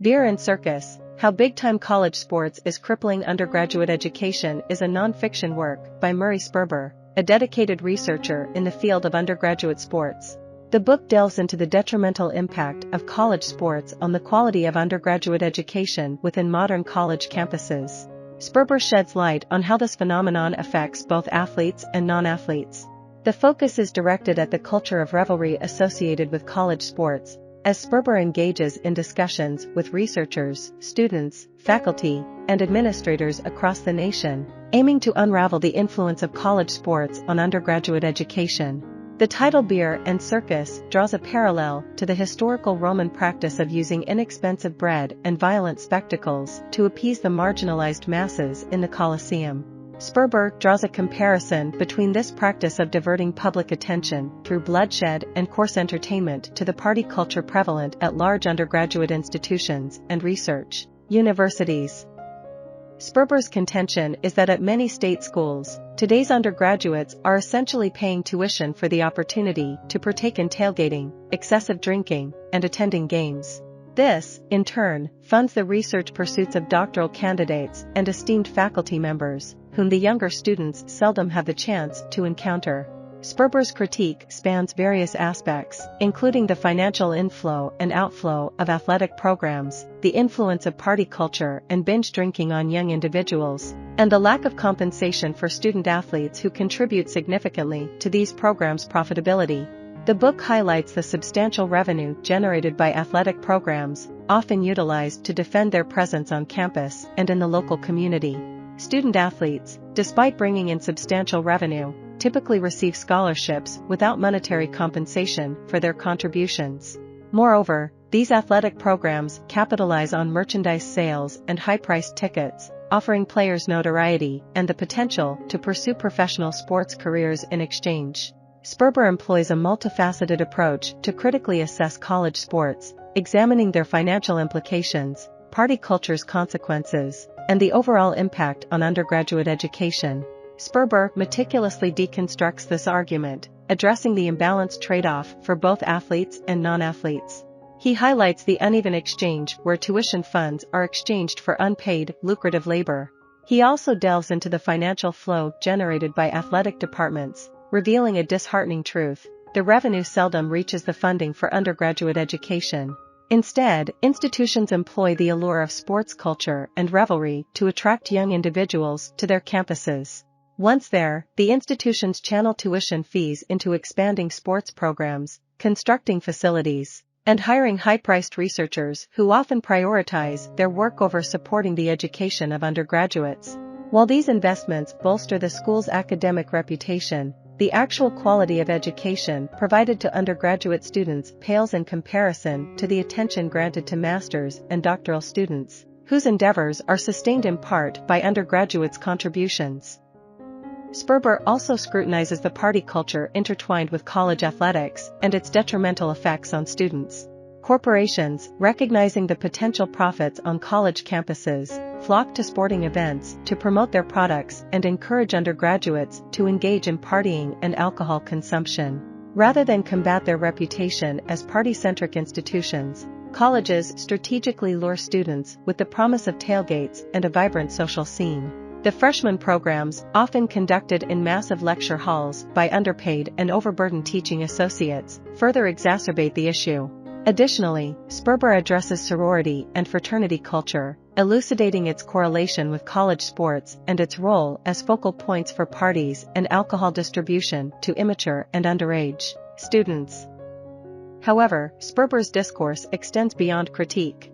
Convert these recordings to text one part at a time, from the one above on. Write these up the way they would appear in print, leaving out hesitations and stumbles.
Beer and Circus, How Big-Time College Sports is Crippling Undergraduate Education is a non-fiction work by Murray Sperber, a dedicated researcher in the field of undergraduate sports. The book delves into the detrimental impact of college sports on the quality of undergraduate education within modern college campuses. Sperber sheds light on how this phenomenon affects both athletes and non-athletes. The focus is directed at the culture of revelry associated with college sports, as Sperber engages in discussions with researchers, students, faculty, and administrators across the nation, aiming to unravel the influence of college sports on undergraduate education. The title Beer and Circus draws a parallel to the historical Roman practice of using inexpensive bread and violent spectacles to appease the marginalized masses in the Colosseum. Sperber draws a comparison between this practice of diverting public attention through bloodshed and coarse entertainment to the party culture prevalent at large undergraduate institutions and research universities. Sperber's contention is that at many state schools, today's undergraduates are essentially paying tuition for the opportunity to partake in tailgating, excessive drinking, and attending games. This, in turn, funds the research pursuits of doctoral candidates and esteemed faculty members, whom the younger students seldom have the chance to encounter. Sperber's critique spans various aspects, including the financial inflow and outflow of athletic programs, the influence of party culture and binge drinking on young individuals, and the lack of compensation for student athletes who contribute significantly to these programs' profitability. The book highlights the substantial revenue generated by athletic programs, often utilized to defend their presence on campus and in the local community. Student athletes, despite bringing in substantial revenue, typically receive scholarships without monetary compensation for their contributions. Moreover, these athletic programs capitalize on merchandise sales and high-priced tickets, offering players notoriety and the potential to pursue professional sports careers in exchange. Sperber employs a multifaceted approach to critically assess college sports, examining their financial implications, party culture's consequences, and the overall impact on undergraduate education. Sperber meticulously deconstructs this argument, addressing the imbalanced trade-off for both athletes and non-athletes. He highlights the uneven exchange where tuition funds are exchanged for unpaid, lucrative labor. He also delves into the financial flow generated by athletic departments, revealing a disheartening truth: the revenue seldom reaches the funding for undergraduate education. Instead, institutions employ the allure of sports culture and revelry to attract young individuals to their campuses. Once there, the institutions channel tuition fees into expanding sports programs, constructing facilities, and hiring high-priced researchers who often prioritize their work over supporting the education of undergraduates. While these investments bolster the school's academic reputation, the actual quality of education provided to undergraduate students pales in comparison to the attention granted to master's and doctoral students, whose endeavors are sustained in part by undergraduates' contributions. Sperber also scrutinizes the party culture intertwined with college athletics and its detrimental effects on students. Corporations, recognizing the potential profits on college campuses, flock to sporting events to promote their products and encourage undergraduates to engage in partying and alcohol consumption. Rather than combat their reputation as party-centric institutions, colleges strategically lure students with the promise of tailgates and a vibrant social scene. The freshman programs, often conducted in massive lecture halls by underpaid and overburdened teaching associates, further exacerbate the issue. Additionally, Sperber addresses sorority and fraternity culture, elucidating its correlation with college sports and its role as focal points for parties and alcohol distribution to immature and underage students. However, Sperber's discourse extends beyond critique.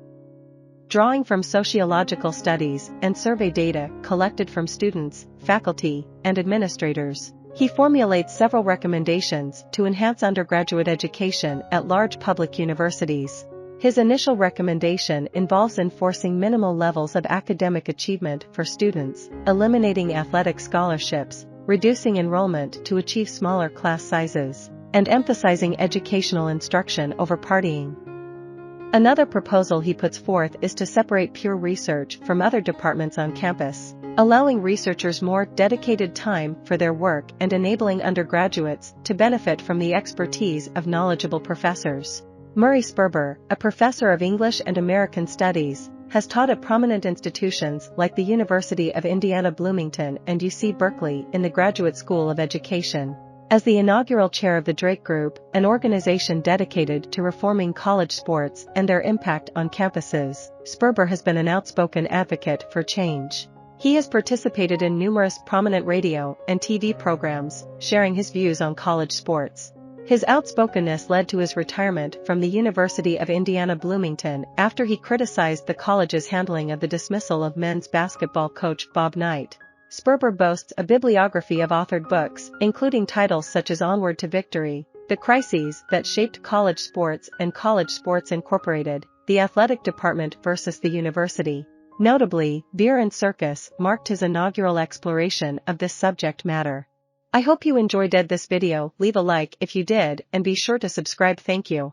Drawing from sociological studies and survey data collected from students, faculty, and administrators, he formulates several recommendations to enhance undergraduate education at large public universities. His initial recommendation involves enforcing minimal levels of academic achievement for students, eliminating athletic scholarships, reducing enrollment to achieve smaller class sizes, and emphasizing educational instruction over partying. Another proposal he puts forth is to separate pure research from other departments on campus, allowing researchers more dedicated time for their work and enabling undergraduates to benefit from the expertise of knowledgeable professors. Murray Sperber, a professor of English and American Studies, has taught at prominent institutions like the University of Indiana Bloomington and UC Berkeley in the Graduate School of Education. As the inaugural chair of the Drake Group, an organization dedicated to reforming college sports and their impact on campuses, Sperber has been an outspoken advocate for change. He has participated in numerous prominent radio and TV programs, sharing his views on college sports. His outspokenness led to his retirement from the University of Indiana Bloomington after he criticized the college's handling of the dismissal of men's basketball coach Bob Knight. Sperber boasts a bibliography of authored books, including titles such as Onward to Victory, The Crises That Shaped College Sports and College Sports Incorporated, The Athletic Department versus the University. Notably, Beer and Circus marked his inaugural exploration of this subject matter. I hope you enjoyed this video. Leave a like if you did and be sure to subscribe. Thank you.